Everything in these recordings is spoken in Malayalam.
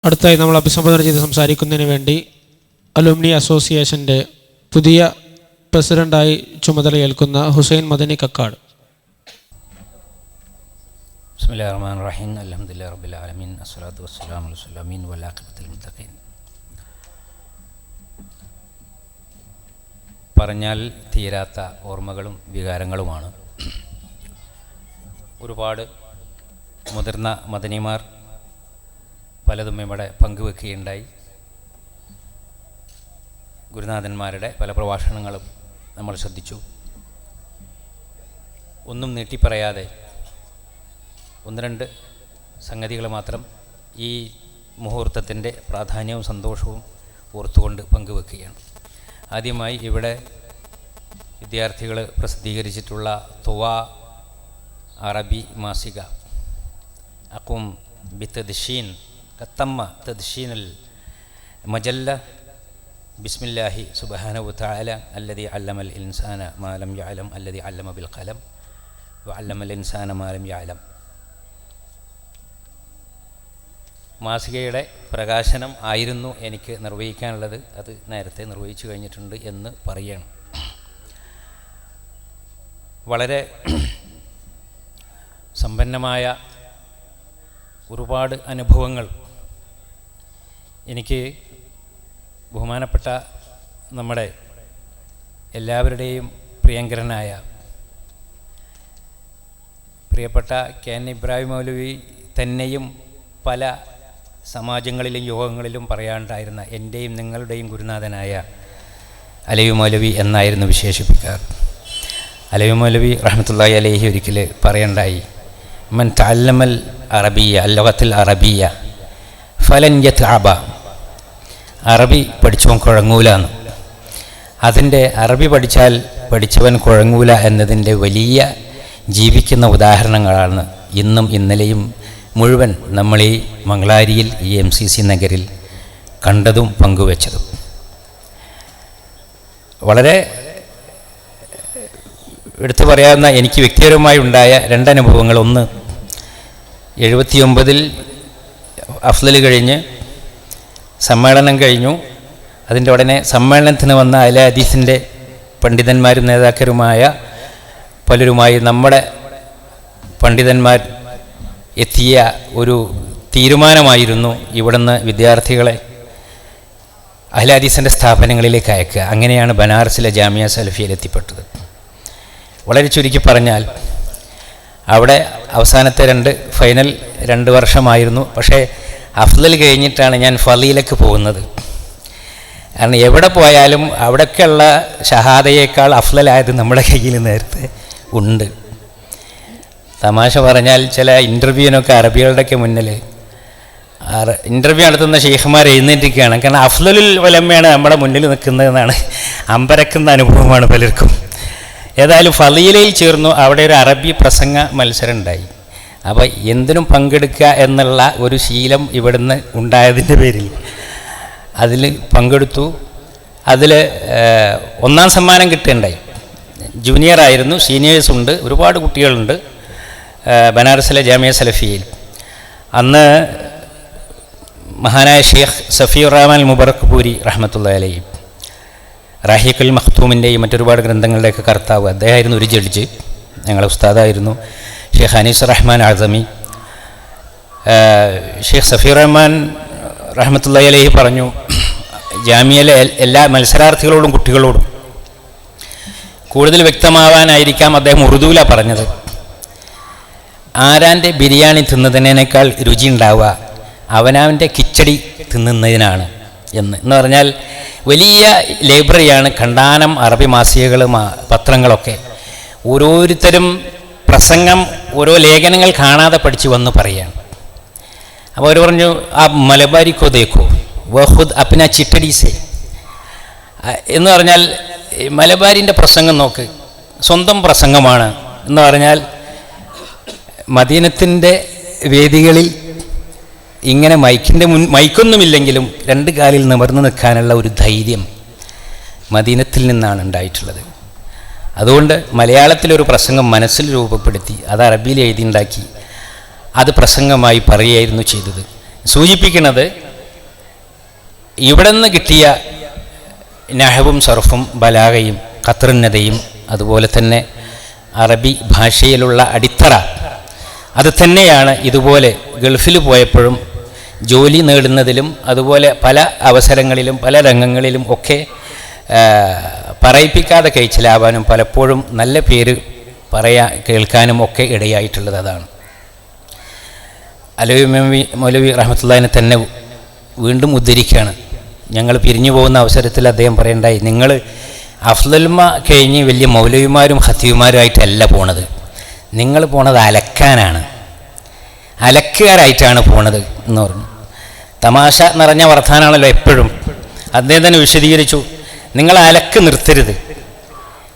അടുത്തായി നമ്മൾ അഭിസംബോധന ചെയ്ത് സംസാരിക്കുന്നതിന് വേണ്ടി അലുമിനി അസോസിയേഷൻ്റെ പുതിയ പ്രസിഡൻ്റായി ചുമതലയേൽക്കുന്ന ഹുസൈൻ മദനി കക്കാട്. ബിസ്മില്ലാഹിർ റഹ്മാനിർ റഹീം. അൽഹംദുലില്ലാഹി റബ്ബിൽ ആലമീൻ. അസ്സലാത്തു വസ്സലാമു അലൽ മുർസലീൻ വൽ മുത്തഖീൻ. പറഞ്ഞാൽ തീരാത്ത ഓർമ്മകളും വികാരങ്ങളുമാണ്. ഒരുപാട് മുതിർന്ന മദനിമാർ പലതും ഇവിടെ പങ്കുവെക്കുകയുണ്ടായി. ഗുരുനാഥന്മാരുടെ പല പ്രഭാഷണങ്ങളും നമ്മൾ ശ്രദ്ധിച്ചു. ഒന്നും നീട്ടിപ്പറയാതെ ഒന്ന് രണ്ട് സംഗതികൾ മാത്രം ഈ മുഹൂർത്തത്തിൻ്റെ പ്രാധാന്യവും സന്തോഷവും ഓർത്തുകൊണ്ട് പങ്കുവെക്കുകയാണ്. ആദ്യമായി ഇവിടെ വിദ്യാർത്ഥികൾ പ്രസിദ്ധീകരിച്ചിട്ടുള്ള തുവാ അറബി മാസിക അക്കും ബിത്തദ്ഷീൻ കത്തമ്മ തദ്ഷീനുൽ മജല്ല ബിസ്മില്ലാഹി സുബ്ഹാനഹു വതആല അല്ലദി അല്ലമൽ ഇൻസാന മാ ലം യഅലം അല്ലദി അല്ലമ ബിൽ ഖലം വഅല്ലമൽ ഇൻസാന മാ ലം യഅലം. മാസികയുടെ പ്രകാശനം ആയിരുന്നു എനിക്ക് നിർവഹിക്കാനുള്ളത്. അത് നേരത്തെ നിർവഹിച്ചു കഴിഞ്ഞിട്ടുണ്ട് എന്ന് പറയണം. വളരെ സമ്പന്നമായ ഒരുപാട് അനുഭവങ്ങൾ എനിക്ക് ബഹുമാനപ്പെട്ട നമ്മുടെ എല്ലാവരുടെയും പ്രിയങ്കരനായ പ്രിയപ്പെട്ട കെ.എൻ. ഇബ്രാഹിം മൗലവി തന്നെയും പല സമാജങ്ങളിലും യോഗങ്ങളിലും പറയാണ്ടായിരുന്ന എൻ്റെയും നിങ്ങളുടെയും ഗുരുനാഥനായ അലവി മൗലവി എന്നായിരുന്നു വിശേഷിപ്പിക്കാറ്. അലവി മൗലവി റഹ്മത്തുള്ളാഹി അലൈഹി ഒരിക്കൽ പറയണ്ടായി, മൻ തഅല്ലമൽ അറബിയ അല്ലഗത്തുൽ അറബിയ ഫലൻ യത്അബ. അറബി പഠിച്ചവൻ കുഴങ്ങൂലെന്ന്. അതിൻ്റെ അറബി പഠിച്ചവൻ കുഴങ്ങൂല എന്നതിൻ്റെ വലിയ ജീവിക്കുന്ന ഉദാഹരണങ്ങളാണ് ഇന്നും ഇന്നലെയും മുഴുവൻ നമ്മൾ ഈ മംഗളാരിയിൽ ഈ MCC നഗരിൽ കണ്ടതും പങ്കുവച്ചതും. വളരെ എടുത്തു പറയാവുന്ന എനിക്ക് വ്യക്തിപരമായി ഉണ്ടായ രണ്ടനുഭവങ്ങൾ. ഒന്ന്, 79 അഫ്ളൽ കഴിഞ്ഞ് സമ്മേളനം കഴിഞ്ഞു. അതിൻ്റെ ഉടനെ സമ്മേളനത്തിന് വന്ന അഹ്ലെ ഹദീസിൻ്റെ പണ്ഡിതന്മാരും നേതാക്കന്മാരുമായ പലരുമായി നമ്മുടെ പണ്ഡിതന്മാർ എത്തിയ ഒരു തീരുമാനമായിരുന്നു ഇവിടുന്ന് വിദ്യാർത്ഥികളെ അഹ്ലെ ഹദീസിൻ്റെ സ്ഥാപനങ്ങളിലേക്ക് അയക്കുക. അങ്ങനെയാണ് ബനാറസിലെ ജാമിയ സലഫിയയിൽ എത്തിപ്പെട്ടത്. വളരെ ചുരുക്കി പറഞ്ഞാൽ അവിടെ അവസാനത്തെ ഫൈനൽ 2 വർഷമായിരുന്നു. പക്ഷേ അഫ്ളൽ കഴിഞ്ഞിട്ടാണ് ഞാൻ ഫളീലക്ക് പോകുന്നത്. കാരണം എവിടെ പോയാലും അവിടെയൊക്കെയുള്ള ഷഹാദയേക്കാൾ അഫ്ളലായത് നമ്മുടെ കയ്യിൽ നേരത്തെ ഉണ്ട്. തമാശ പറഞ്ഞാൽ ചില ഇൻ്റർവ്യൂവിനൊക്കെ അറബികളുടെയൊക്കെ മുന്നിൽ ഇൻ്റർവ്യൂ നടത്തുന്ന ഷെയ്ഖുമാർ എഴുന്നേറ്റിരിക്കുകയാണ്. കാരണം അഫ്ളലുൽ ഉലമയാണ് നമ്മുടെ മുന്നിൽ നിൽക്കുന്നതെന്നാണ് അമ്പരക്കുന്ന അനുഭവമാണ് പലർക്കും. ഏതായാലും ഫളീലയിൽ ചേർന്നു. അവിടെ ഒരു അറബി പ്രസംഗ മത്സരം ഉണ്ടായി. അപ്പോൾ എന്തിനും പങ്കെടുക്കുക എന്നുള്ള ഒരു ശീലം ഇവിടുന്ന് ഉണ്ടായതിൻ്റെ പേരിൽ അതിൽ പങ്കെടുത്തു. അതിൽ 1ാം സമ്മാനം കിട്ടുകയുണ്ടായി. ജൂനിയർ ആയിരുന്നു, സീനിയേഴ്സ് ഉണ്ട്, ഒരുപാട് കുട്ടികളുണ്ട് ബനാറസിലെ ജാമിയ സലഫിയയിൽ. അന്ന് മഹാനായ ഷെയ്ഖ് സഫിയുർ റഹ്മാൻ മുബറക് പൂരി റഹ്മത്തുള്ളാഹി അലൈഹി, റാഹിഖുൽ മഖ്തൂമിൻ്റെയും മറ്റൊരുപാട് ഗ്രന്ഥങ്ങളുടെയൊക്കെ കർത്താവ്, അദ്ദേഹമായിരുന്നു ഒരു ജഡ്ജ്. ഞങ്ങളുടെ ഉസ്താദായിരുന്നു ഷെയ്ഖ് അനീസ് റഹ്മാൻ ആസമി. ഷെയ്ഖ് സഫിയുർ റഹ്മാൻ റഹ്മത്തുള്ളാഹി അലൈഹി പറഞ്ഞു, ജാമിയയിലെ എല്ലാ മത്സരാർത്ഥികളോടും കുട്ടികളോടും കൂടുതൽ വ്യക്തമാവാനായിരിക്കാം അദ്ദേഹം ഉറുദുവിലാണ് പറഞ്ഞത്, ആരാൻ്റെ ബിരിയാണി തിന്നതിനേക്കാൾ രുചി ഉണ്ടാവുക അവനവൻ്റെ കിച്ചടി തിന്നുന്നതിനാണ് എന്ന് പറഞ്ഞാൽ വലിയ ലൈബ്രറിയാണ്. കണ്ടാനം അറബി മാസികകളും പത്രങ്ങളൊക്കെ. ഓരോരുത്തരും പ്രസംഗം ഓരോ ലേഖനങ്ങൾ കാണാതെ പഠിച്ചു വന്ന് പറയുകയാണ്. അപ്പോൾ അവർ പറഞ്ഞു, ആ മലബാരിക്കോ ദേക്കോ വഹുദ് അപ്ന ചിട്ടടീസേ എന്ന് പറഞ്ഞാൽ മലബാരിൻ്റെ പ്രസംഗം നോക്ക്, സ്വന്തം പ്രസംഗമാണ് എന്ന് പറഞ്ഞാൽ മദീനത്തിൻ്റെ വേദികളിൽ ഇങ്ങനെ മൈക്കൊന്നുമില്ലെങ്കിലും 2 കാലിൽ നിവർന്നു നിൽക്കാനുള്ള ഒരു ധൈര്യം മദീനത്തിൽ നിന്നാണ് ഉണ്ടായിട്ടുള്ളത്. അതുകൊണ്ട് മലയാളത്തിലൊരു പ്രസംഗം മനസ്സിൽ രൂപപ്പെടുത്തി അത് അറബിയിൽ എഴുതിയുണ്ടാക്കി അത് പ്രസംഗമായി പറയുകയായിരുന്നു ചെയ്തത്. സൂചിപ്പിക്കുന്നത് ഇവിടെ നിന്ന് കിട്ടിയ നഹവും സർഫും ബലാഗയും ഖത്റുന്നതയും അതുപോലെ തന്നെ അറബി ഭാഷയിലുള്ള അടിത്തറ അത് തന്നെയാണ് ഇതുപോലെ ഗൾഫിൽ പോയപ്പോഴും ജോലി നേടുന്നതിലും അതുപോലെ പല അവസരങ്ങളിലും പല രംഗങ്ങളിലും ഒക്കെ പറയിപ്പിക്കാതെ കഴിച്ചിലാവാനും പലപ്പോഴും നല്ല പേര് കേൾക്കാനും ഒക്കെ ഇടയായിട്ടുള്ളത് അതാണ്. അലവി മൗലവി റഹ്മത്തുള്ളാഹിനെ തന്നെ വീണ്ടും ഉദ്ധരിക്കുകയാണ്. ഞങ്ങൾ പിരിഞ്ഞു പോകുന്ന അവസരത്തിൽ അദ്ദേഹം പറയണ്ടായി, നിങ്ങൾ അഫ്ളൽമ കഴിഞ്ഞ് വലിയ മൗലവിമാരും ഖത്തീബുമാരുമായിട്ടല്ല പോണത്, നിങ്ങൾ പോണത് അലക്കാനാണ്, അലക്കുകാരായിട്ടാണ് പോണത് എന്ന് പറഞ്ഞു. തമാശ നിറഞ്ഞ വർത്താനാണല്ലോ എപ്പോഴും. അദ്ദേഹം തന്നെ വിശദീകരിച്ചു, നിങ്ങൾ അലക്ക് നിർത്തരുത്,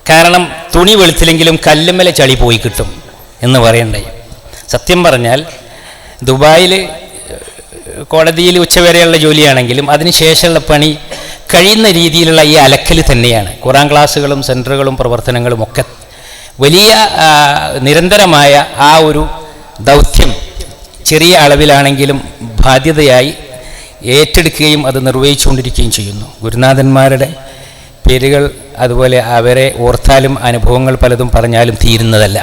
കാരണം തുണി വെളുത്തില്ലെങ്കിലും കല്ലുമ്മലെ ചളി പോയി കിട്ടും എന്ന് പറയണ്ടായി. സത്യം പറഞ്ഞാൽ ദുബായിൽ കോടതിയിൽ ഉച്ചവരെയുള്ള ജോലിയാണെങ്കിലും അതിനുശേഷമുള്ള പണി കഴിയുന്ന രീതിയിലുള്ള ഈ അലക്കൽ തന്നെയാണ്. ഖുർആൻ ക്ലാസ്സുകളും സെൻറ്ററുകളും പ്രവർത്തനങ്ങളും ഒക്കെ വലിയ നിരന്തരമായ ആ ഒരു ദൗത്യം ചെറിയ അളവിലാണെങ്കിലും ബാധ്യതയായി ഏറ്റെടുക്കുകയും അത് നിർവഹിച്ചുകൊണ്ടിരിക്കുകയും ചെയ്യുന്നു. ഗുരുനാഥന്മാരുടെ പേരുകൾ അതുപോലെ അവരെ ഓർത്താലും അനുഭവങ്ങൾ പലതും പറഞ്ഞാലും തീരുന്നതല്ല.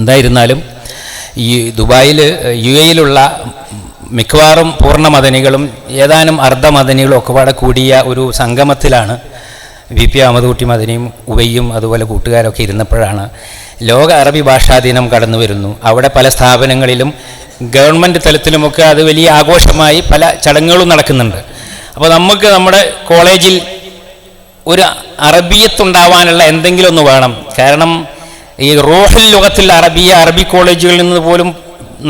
എന്തായിരുന്നാലും ഈ ദുബായിൽ UAE-യിലുള്ള മിക്കവാറും പൂർണ്ണമദനികളും ഏതാനും അർദ്ധമദനികളും ഒക്കെ പാടെ കൂടിയ ഒരു സംഗമത്തിലാണ് VP അഹമ്മദ് കുട്ടി മദനിയും ഉബയ്യും അതുപോലെ കൂട്ടുകാരൊക്കെ ഇരുന്നപ്പോഴാണ് ലോക അറബി ഭാഷാ ദിനം കടന്നു വരുന്നു. അവിടെ പല സ്ഥാപനങ്ങളിലും ഗവൺമെൻറ് തലത്തിലുമൊക്കെ അത് വലിയ ആഘോഷമായി പല ചടങ്ങുകളും നടക്കുന്നുണ്ട്. അപ്പോൾ നമുക്ക് നമ്മുടെ കോളേജിൽ ഒരു അറബിയത്തുണ്ടാവാനുള്ള എന്തെങ്കിലും ഒന്ന് വേണം. കാരണം ഈ റൂഹുൽ ലുഗത്തിൽ അറബി കോളേജുകളിൽ നിന്ന് പോലും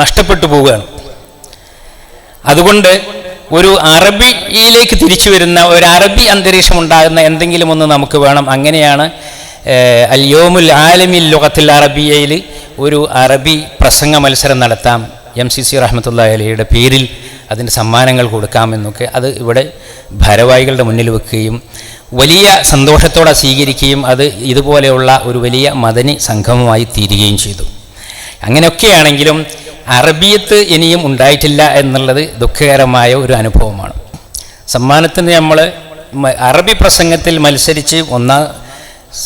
നഷ്ടപ്പെട്ടു പോവുകയാണ്. അതുകൊണ്ട് ഒരു അറബിയിലേക്ക് തിരിച്ചു വരുന്ന ഒരു അറബി അന്തരീക്ഷം ഉണ്ടാകുന്ന എന്തെങ്കിലും ഒന്ന് നമുക്ക് വേണം. അങ്ങനെയാണ് അൽ യോമുൽ ആലമിൽ ലുഗത്തിൽ അറബിയയിൽ ഒരു അറബി പ്രസംഗ മത്സരം നടത്താം, MCC റഹ്മത്തുള്ളാഹി അലൈഹിയുടെ പേരിൽ അതിൻ്റെ സമ്മാനങ്ങൾ കൊടുക്കാമെന്നൊക്കെ അത് ഇവിടെ ഭാരവാഹികളുടെ മുന്നിൽ വെക്കുകയും വലിയ സന്തോഷത്തോടെ സ്വീകരിക്കുകയും അത് ഇതുപോലെയുള്ള ഒരു വലിയ മദനി സംഗമമായി തീരുകയും ചെയ്തു. അങ്ങനെയൊക്കെയാണെങ്കിലും അറബിയത്ത് ഇനിയും ഉണ്ടായിട്ടില്ല എന്നുള്ളത് ദുഃഖകരമായ ഒരു അനുഭവമാണ്. സമ്മാനത്തിന് നമ്മൾ അറബി പ്രസംഗത്തിൽ മത്സരിച്ച്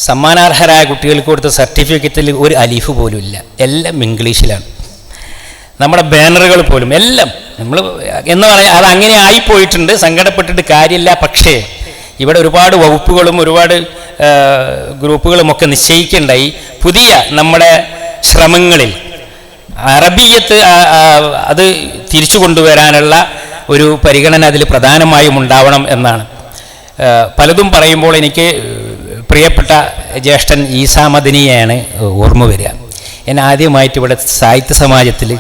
സമ്മാനാർഹരായ കുട്ടികൾക്ക് കൊടുത്ത സർട്ടിഫിക്കറ്റിൽ ഒരു അലിഫ് പോലും ഇല്ല, എല്ലാം ഇംഗ്ലീഷിലാണ്. നമ്മുടെ ബാനറുകൾ പോലും എല്ലാം നമ്മൾ എന്ന് പറയാം, അത് അങ്ങനെ ആയിപ്പോയിട്ടുണ്ട്, സങ്കടപ്പെട്ടിട്ട് കാര്യമില്ല. പക്ഷേ ഇവിടെ ഒരുപാട് വകുപ്പുകളും ഒരുപാട് ഗ്രൂപ്പുകളുമൊക്കെ നിശ്ചയിക്കേണ്ടായി. പുതിയ നമ്മുടെ ശ്രമങ്ങളിൽ അറബിയത്ത് അത് തിരിച്ചു കൊണ്ടുവരാനുള്ള ഒരു പരിഗണന അതിൽ പ്രധാനമായും ഉണ്ടാവണം എന്നാണ്. പലതും പറയുമ്പോൾ എനിക്ക് പ്രിയപ്പെട്ട ജ്യേഷ്ഠൻ ഈസാ മദനിയെയാണ് ഓർമ്മ വരിക. എന്നെ ആദ്യമായിട്ട് ഇവിടെ സാഹിത്യ സമാജത്തിൽ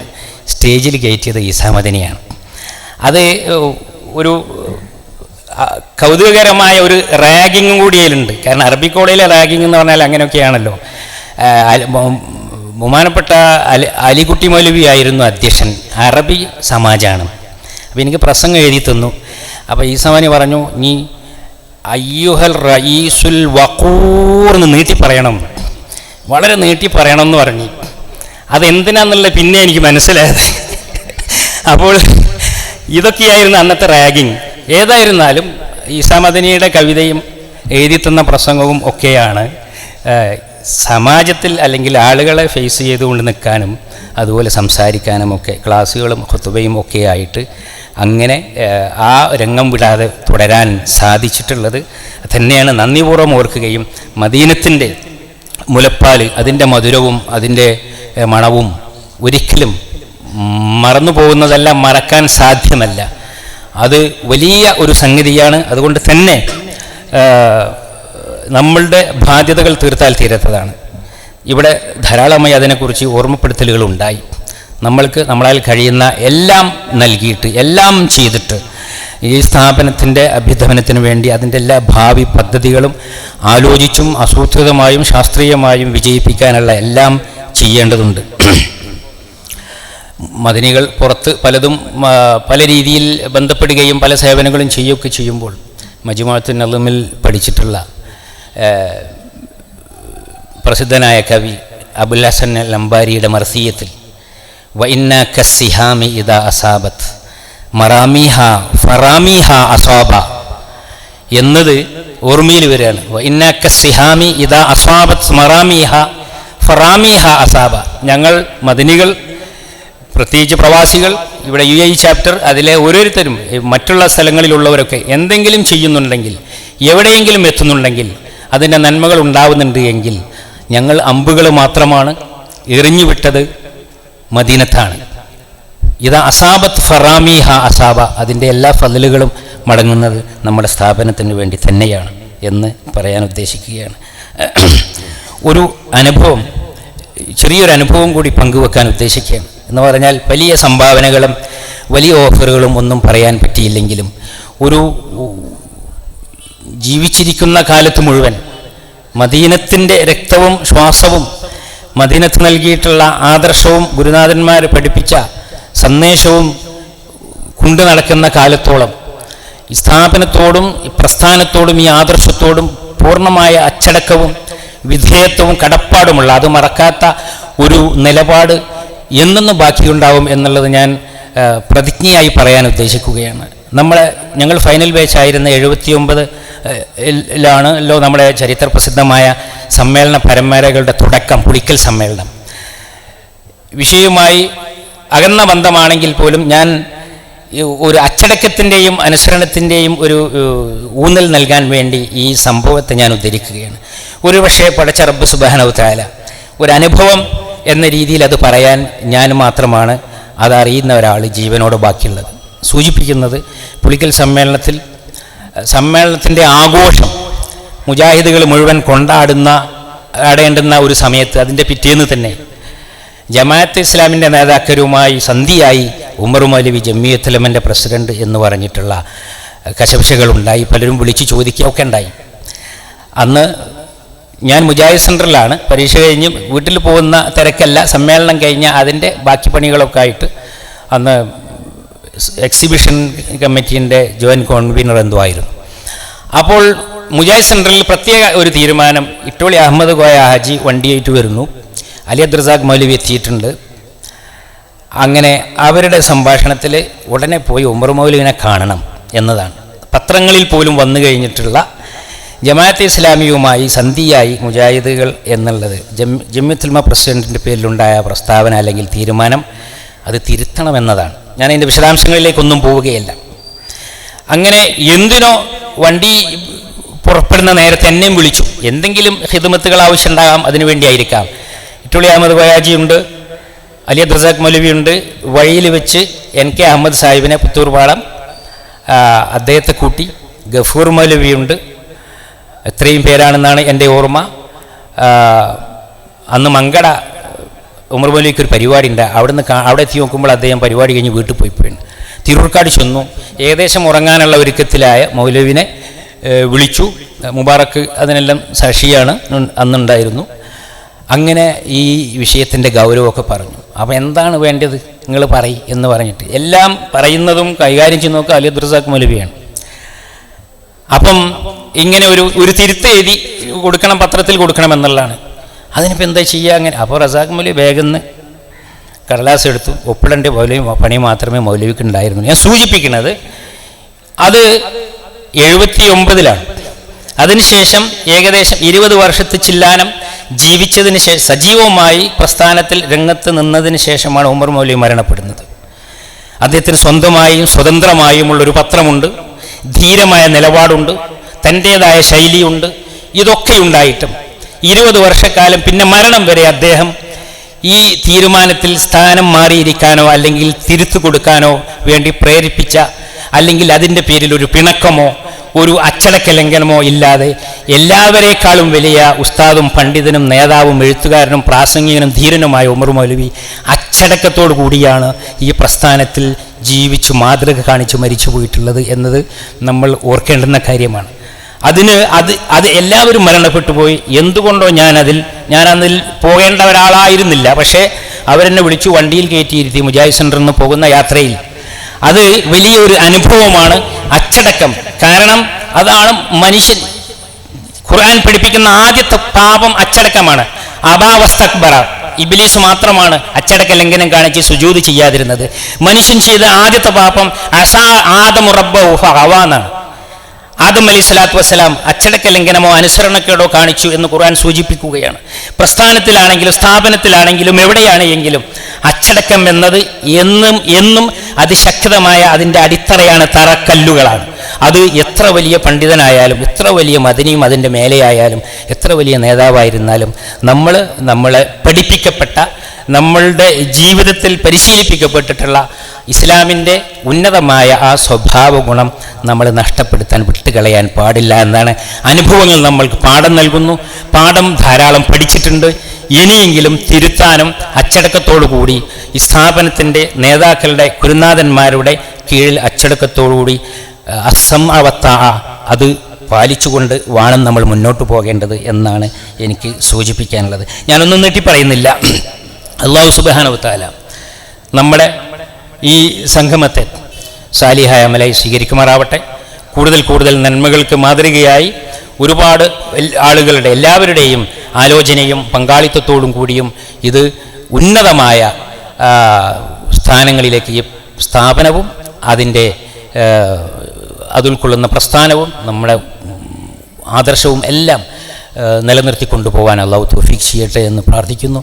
സ്റ്റേജിൽ കയറ്റിയത് ഈസാ മദനിയാണ്. അത് ഒരു കൗതുകകരമായ ഒരു റാഗിങ്ങും കൂടി അതിലുണ്ട്. കാരണം അറബി കോളേജിലെ റാഗിങ് എന്ന് പറഞ്ഞാൽ അങ്ങനെയൊക്കെയാണല്ലോ. ബഹുമാനപ്പെട്ട അലിക്കുട്ടി മൗലവി ആയിരുന്നു അധ്യക്ഷൻ, അറബി സമാജാണ്. അപ്പോൾ എനിക്ക് പ്രസംഗം എഴുതി തന്നു. അപ്പോൾ ഈ സമാനി പറഞ്ഞു, നീ അയ്യുഹൽ റയീസുൽ വഖൂർ എന്ന് നീട്ടി പറയണം, വളരെ നീട്ടി പറയണം എന്ന് പറഞ്ഞു. അതെന്തിനാന്നുള്ള പിന്നെ എനിക്ക് മനസ്സിലായത്. അപ്പോൾ ഇതൊക്കെയായിരുന്നു അന്നത്തെ റാഗിങ്. ഏതായിരുന്നാലും ഈസാ മദനിയുടെ കവിതയും എഴുതി തന്ന പ്രസംഗവും ഒക്കെയാണ് സമാജത്തിൽ അല്ലെങ്കിൽ ആളുകളെ ഫേസ് ചെയ്തുകൊണ്ട് നിൽക്കാനും അതുപോലെ സംസാരിക്കാനും ഒക്കെ ക്ലാസ്സുകളും ഖുതുബയും ഒക്കെ ആയിട്ട് അങ്ങനെ ആ രംഗം വിടാതെ തുടരാൻ സാധിച്ചിട്ടുള്ളത് തന്നെയാണ് നന്ദിപൂർവ്വം ഓർക്കുകയും മദീനത്തിൻ്റെ മുലപ്പാൽ അതിൻ്റെ മധുരവും അതിൻ്റെ മണവും ഒരിക്കലും മറന്നു പോകുന്നതല്ല, മറക്കാൻ സാധ്യമല്ല. അത് വലിയ ഒരു സംഗതിയാണ്. അതുകൊണ്ട് തന്നെ നമ്മളുടെ ബാധ്യതകൾ തീർത്താൽ തീരാത്തതാണ്. ഇവിടെ ധാരാളമായി അതിനെക്കുറിച്ച് ഓർമ്മപ്പെടുത്തലുകൾ ഉണ്ടായി. നമ്മൾക്ക് നമ്മളാൽ കഴിയുന്ന എല്ലാം നൽകിയിട്ട് എല്ലാം ചെയ്തിട്ട് ഈ സ്ഥാപനത്തിൻ്റെ അഭ്യുദ്ധമനത്തിന് വേണ്ടി അതിൻ്റെ എല്ലാ ഭാവി പദ്ധതികളും ആലോചിച്ചും ആസൂത്രിതമായും ശാസ്ത്രീയമായും വിജയിപ്പിക്കാനുള്ള എല്ലാം ചെയ്യേണ്ടതുണ്ട്. മദനികൾ പുറത്ത് പലതും പല രീതിയിൽ ബന്ധപ്പെടുകയും പല സേവനങ്ങളും ചെയ്യുകയൊക്കെ ചെയ്യുമ്പോൾ മജ്മുഅത്തുൻ നളമിൽ പഠിച്ചിട്ടുള്ള പ്രസിദ്ധനായ കവി അബുൽ ഹസൻ അൽ അംബാരിയുടെ മർസിയത്തിൽ വഇന്ന കസ്സിഹാമി ഇദാ അസാബത്ത് മറാമിഹ ഫറാമീഹ അസ്വാബ എന്നത് ഓർമ്മയിൽ വരികയാണ്. ഇന്നക സിഹാമി ഇദാ അസ്വാബത് മറാമീഹ ഫറാമീഹ അസാബ. ഞങ്ങൾ മദനികൾ, പ്രത്യേകിച്ച് പ്രവാസികൾ, ഇവിടെ UAE ചാപ്റ്റർ, അതിലെ ഓരോരുത്തരും മറ്റുള്ള സ്ഥലങ്ങളിലുള്ളവരൊക്കെ എന്തെങ്കിലും ചെയ്യുന്നുണ്ടെങ്കിൽ, എവിടെയെങ്കിലും എത്തുന്നുണ്ടെങ്കിൽ, അതിൻ്റെ നന്മകൾ ഉണ്ടാവുന്നുണ്ട് എങ്കിൽ ഞങ്ങൾ അമ്പുകൾ മാത്രമാണ് എറിഞ്ഞുവിട്ടത് മദീനത്താണ്. ഇതാ അസാബത്ത് ഫറാമീഹ അസാബ, അതിൻ്റെ എല്ലാ ഫضലുകളും മടങ്ങുന്നത് നമ്മുടെ സ്ഥാപനത്തിന് വേണ്ടി തന്നെയാണ് എന്ന് പറയാൻ ഉദ്ദേശിക്കുകയാണ്. ഒരു അനുഭവം, ചെറിയൊരു അനുഭവം കൂടി പങ്കുവെക്കാൻ ഉദ്ദേശിക്കുകയാണ്. എന്ന് പറഞ്ഞാൽ വലിയ സംഭാവനകളും വലിയ ഓഫറുകളും ഒന്നും പറയാൻ പറ്റിയില്ലെങ്കിലും ഒരു ജീവിച്ചിരിക്കുന്ന കാലത്ത് മുഴുവൻ മദീനത്തിൻ്റെ രക്തവും ശ്വാസവും മദീനത്ത് നൽകിയിട്ടുള്ള ആദർശവും ഗുരുനാഥന്മാർ പഠിപ്പിച്ച സന്ദേശവും കൊണ്ടു നടക്കുന്ന കാലത്തോളം ഈ സ്ഥാപനത്തോടും ഈ പ്രസ്ഥാനത്തോടും ഈ ആദർശത്തോടും പൂർണ്ണമായ അച്ചടക്കവും വിധേയത്വവും കടപ്പാടുമുള്ള, അത് മറക്കാത്ത ഒരു നിലപാട് എന്നെന്നും ബാക്കിയുണ്ടാവും എന്നുള്ളത് ഞാൻ പ്രതിജ്ഞയായി പറയാൻ ഉദ്ദേശിക്കുകയാണ്. ഞങ്ങൾ ഫൈനൽ ബാച്ചായിരുന്ന 79-ലാണല്ലോ നമ്മുടെ ചരിത്ര പ്രസിദ്ധമായ സമ്മേളന പരമ്പരകളുടെ തുടക്കം, പുളിക്കൽ സമ്മേളനം. വിഷയവുമായി അകന്ന ബന്ധമാണെങ്കിൽ പോലും ഞാൻ ഒരു അച്ചടക്കത്തിൻ്റെയും അനുസരണത്തിൻ്റെയും ഒരു ഊന്നൽ നൽകാൻ വേണ്ടി ഈ സംഭവത്തെ ഞാൻ ഉദ്ധരിക്കുകയാണ്. ഒരുപക്ഷെ പടച്ച റബ്ബ് സുബ്ഹാനഹു വ തആല ഒരു അനുഭവം എന്ന രീതിയിൽ അത് പറയാൻ ഞാൻ മാത്രമാണ്, അതറിയുന്ന ഒരാൾ ജീവനോട് ബാക്കിയുള്ളത്. സൂചിപ്പിക്കുന്നത് പുളിക്കൽ സമ്മേളനത്തിൻ്റെ ആഘോഷം മുജാഹിദുകൾ മുഴുവൻ കൊണ്ടാടേണ്ടുന്ന ഒരു സമയത്ത്, അതിൻ്റെ പിറ്റേന്ന് തന്നെ ജമാഅത്തെ ഇസ്ലാമിൻ്റെ നേതാക്കളുമായി സന്ധിയായി ഉമർ മൗലവി ജമിയത്തുൽ ഉലമയുടെ പ്രസിഡന്റ് എന്ന് പറഞ്ഞിട്ടുള്ള കശപിശകളുണ്ടായി. പലരും വിളിച്ച് ചോദിക്കുകയൊക്കെ ഉണ്ടായി. അന്ന് ഞാൻ മുജാഹിദ് സെൻറ്ററിലാണ്. പരീക്ഷ കഴിഞ്ഞ് വീട്ടിൽ പോകുന്ന തിരക്കല്ല, സമ്മേളനം കഴിഞ്ഞ അതിൻ്റെ ബാക്കി പണികളൊക്കെ ആയിട്ട് അന്ന് എക്സിബിഷൻ കമ്മിറ്റീൻ്റെ ജോയിൻറ്റ് കോൺവീനർ എന്തോ ആയിരുന്നു. അപ്പോൾ മുജാഹിദ് സെൻറ്ററിൽ പ്രത്യേക ഒരു തീരുമാനം, ഇട്ടോളി അഹമ്മദ് കോയ ഹാജി വണ്ടിയായിട്ട് വരുന്നു, അലി അബ്ദുറസാഖ് മൗലവി എത്തിയിട്ടുണ്ട്. അങ്ങനെ അവരുടെ സംഭാഷണത്തിൽ ഉടനെ പോയി ഉമർ മൗലവിനെ കാണണം എന്നതാണ്. പത്രങ്ങളിൽ പോലും വന്നു കഴിഞ്ഞിട്ടുള്ള ജമാഅത്തെ ഇസ്ലാമിയുമായി സന്ധിയായി മുജാഹിദുകൾ എന്നുള്ളത് ജമിയത്തുൽ ഉലമ പ്രസിഡന്റിൻ്റെ പേരിലുണ്ടായ പ്രസ്താവന അല്ലെങ്കിൽ തീരുമാനം, അത് തിരുത്തണമെന്നതാണ്. ഞാൻ അതിൻ്റെ വിശദാംശങ്ങളിലേക്കൊന്നും പോവുകയല്ല. അങ്ങനെ എന്തിനോ വണ്ടി പുറപ്പെടുന്ന നേരത്തെ എന്നെയും വിളിച്ചു. എന്തെങ്കിലും ഖിദ്മത്തുകൾ ആവശ്യമുണ്ടാകാം, അതിനുവേണ്ടി ആയിരിക്കാം. ഇട്ടോളി അഹമ്മദ് ബയാജിയുണ്ട്, അലി അബ്ദുറസാഖ് മൗലവിയുണ്ട്. വഴിയിൽ വെച്ച് NK അഹമ്മദ് സാഹിബിനെ പുത്തൂർപാടം അദ്ദേഹത്തെ കൂട്ടി, ഗഫൂർ മൗലവിയുണ്ട്. ഇത്രയും പേരാണെന്നാണ് എൻ്റെ ഓർമ്മ. അന്ന് മങ്കട ഉമർ മൗലവിക്ക് ഒരു പരിപാടി ഉണ്ട്. അവിടെ എത്തി നോക്കുമ്പോൾ അദ്ദേഹം പരിപാടി കഴിഞ്ഞ് വീട്ടിൽ പോയിപ്പോയി. തിരൂർക്കാട് ചെന്നു. ഏകദേശം ഉറങ്ങാനുള്ള ഒരുക്കത്തിലായ മൗലവിനെ വിളിച്ചു. മുബാറക്ക് അതിനെല്ലാം സാക്ഷിയാണ്, അന്നുണ്ടായിരുന്നു. അങ്ങനെ ഈ വിഷയത്തിൻ്റെ ഗൗരവമൊക്കെ പറഞ്ഞു. അപ്പോൾ എന്താണ് വേണ്ടത് നിങ്ങൾ പറയും എന്ന് പറഞ്ഞിട്ട് എല്ലാം പറയുന്നതും കൈകാര്യം ചെയ്ത് നോക്കുക അലി അബ്ദുറസാഖ് മൗലവിയാണ്. അപ്പം ഇങ്ങനെ ഒരു തിരുത്ത് എഴുതി കൊടുക്കണം, പത്രത്തിൽ കൊടുക്കണം എന്നുള്ളതാണ്. അതിനിപ്പോൾ എന്താ ചെയ്യുക? അങ്ങനെ അപ്പോൾ റസാഖ് മൗലവി വേഗം കടലാസ് എടുത്തു. ഒപ്പിടേണ്ട പണി മാത്രമേ മൗലവിക്ക് ഉണ്ടായിരുന്നു. ഞാൻ സൂചിപ്പിക്കുന്നത് അത് 79-ലാണ്. അതിനുശേഷം ഏകദേശം 20 വർഷത്തെ ചില്ലാനം ജീവിച്ചതിന് ശേഷം, സജീവമായി പ്രസ്ഥാനത്തിൽ രംഗത്ത് നിന്നതിന് ശേഷമാണ് ഉമർ മൗലവി മരണപ്പെടുന്നത്. അദ്ദേഹത്തിന് സ്വന്തമായും സ്വതന്ത്രമായുമുള്ളൊരു പത്രമുണ്ട്, ധീരമായ നിലപാടുണ്ട്, തൻ്റേതായ ശൈലിയുണ്ട്. ഇതൊക്കെ ഉണ്ടായിട്ടും 20 വർഷക്കാലം പിന്നെ മരണം വരെ അദ്ദേഹം ഈ തീരുമാനത്തിൽ സ്ഥാനം മാറിയിരിക്കാനോ അല്ലെങ്കിൽ തിരുത്തു കൊടുക്കാനോ വേണ്ടി പ്രേരിപ്പിച്ച, അല്ലെങ്കിൽ അതിൻ്റെ പേരിൽ ഒരു പിണക്കമോ ഒരു അച്ചടക്ക ലംഘനമോ ഇല്ലാതെ എല്ലാവരേക്കാളും വലിയ ഉസ്താദും പണ്ഡിതനും നേതാവും എഴുത്തുകാരനും പ്രാസംഗികനും ധീരനുമായ ഉമർ മൗലവി അച്ചടക്കത്തോടു കൂടിയാണ് ഈ പ്രസ്ഥാനത്തിൽ ജീവിച്ചു മാതൃക കാണിച്ചു മരിച്ചു പോയിട്ടുള്ളത് എന്നത് നമ്മൾ ഓർക്കേണ്ടുന്ന കാര്യമാണ്. അത് എല്ലാവരും മരണപ്പെട്ടു പോയി. എന്തുകൊണ്ടോ ഞാനതിൽ പോകേണ്ട ഒരാളായിരുന്നില്ല. പക്ഷേ അവരെന്നെ വിളിച്ചു, വണ്ടിയിൽ കയറ്റിയിരുത്തി മുജാഹിദ് സെൻറ്ററിൽ നിന്ന് പോകുന്ന യാത്രയിൽ. അത് വലിയൊരു അനുഭവമാണ്, അച്ചടക്കം. കാരണം അതാണ് മനുഷ്യൻ, ഖുർആൻ പഠിപ്പിക്കുന്ന ആദ്യത്തെ പാപം അച്ചടക്കമാണ്. അബാ വസ്തക്ബറ, ഇബ്ലീസ് മാത്രമാണ് അച്ചടക്ക ലംഘനം കാണിച്ച് സുജൂദ് ചെയ്യാതിരുന്നത്. മനുഷ്യൻ ചെയ്ത ആദ്യത്തെ പാപം ആദമു റബ്ബഹു ഫഗവ എന്നാണ്. ആദം അലൈഹി സ്വലാത്തു വസ്സലാം അച്ചടക്ക ലംഘനമോ അനുസരണക്കേടോ കാണിച്ചു എന്ന് ഖുർആൻ സൂചിപ്പിക്കുകയാണ്. പ്രസ്ഥാനത്തിലാണെങ്കിലും സ്ഥാപനത്തിലാണെങ്കിലും എവിടെയാണെങ്കിലും അച്ചടക്കം എന്നത് എന്നും അതിശക്തമായ അതിൻ്റെ അടിത്തറയാണ്, തറക്കല്ലുകളാണ്. അത് എത്ര വലിയ പണ്ഡിതനായാലും, എത്ര വലിയ മദനിയും അതിൻ്റെ മേലെയായാലും, എത്ര വലിയ നേതാവായിരുന്നാലും, നമ്മളെ പഠിപ്പിക്കപ്പെട്ട, നമ്മളുടെ ജീവിതത്തിൽ പരിശീലിപ്പിക്കപ്പെട്ടിട്ടുള്ള ഇസ്ലാമിൻ്റെ ഉന്നതമായ ആ സ്വഭാവ ഗുണം നമ്മൾ നഷ്ടപ്പെടുത്താൻ, വിട്ടുകളയാൻ പാടില്ല എന്നാണ് അനുഭവങ്ങൾ നമ്മൾക്ക് പാഠം നൽകുന്നു. പാഠം ധാരാളം പഠിച്ചിട്ടുണ്ട്. ഇനിയെങ്കിലും തിരുത്താനും അച്ചടക്കത്തോടു കൂടി ഈ സ്ഥാപനത്തിൻ്റെ നേതാക്കളുടെ ഗുരുനാഥന്മാരുടെ കീഴിൽ അച്ചടക്കത്തോടുകൂടി അത് പാലിച്ചുകൊണ്ട് വേണം നമ്മൾ മുന്നോട്ട് പോകേണ്ടത് എന്നാണ് എനിക്ക് സൂചിപ്പിക്കാനുള്ളത്. ഞാനൊന്നും നീട്ടി പറയുന്നില്ല. അല്ലാഹു സുബ്ഹാനഹു വ തആല നമ്മുടെ ഈ സംഗമത്തെ സാലിഹായ അമലായി സ്വീകരിക്കുമാറാവട്ടെ. കൂടുതൽ നന്മകൾക്ക് മാതൃകയായി ഒരുപാട് ആളുകളുടെ, എല്ലാവരുടെയും ആലോചനയും പങ്കാളിത്തത്തോടും കൂടിയും ഇത് ഉന്നതമായ സ്ഥാനങ്ങളിലേക്ക് ഈ സ്ഥാപനവും അതിൻ്റെ അതുൾക്കൊള്ളുന്ന പ്രസ്ഥാനവും നമ്മുടെ ആദർശവും എല്ലാം നിലനിർത്തിക്കൊണ്ടുപോകാൻ അല്ലാഹു തൗഫീഖ് ചെയ്യട്ടെ എന്ന് പ്രാർത്ഥിക്കുന്നു.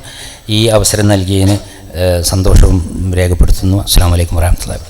ഈ അവസരം നൽകിയതിന് സന്തോഷവും രേഖപ്പെടുത്തുന്നു. അസ്സലാമു അലൈക്കും വറഹ്മത്തുള്ളാഹി.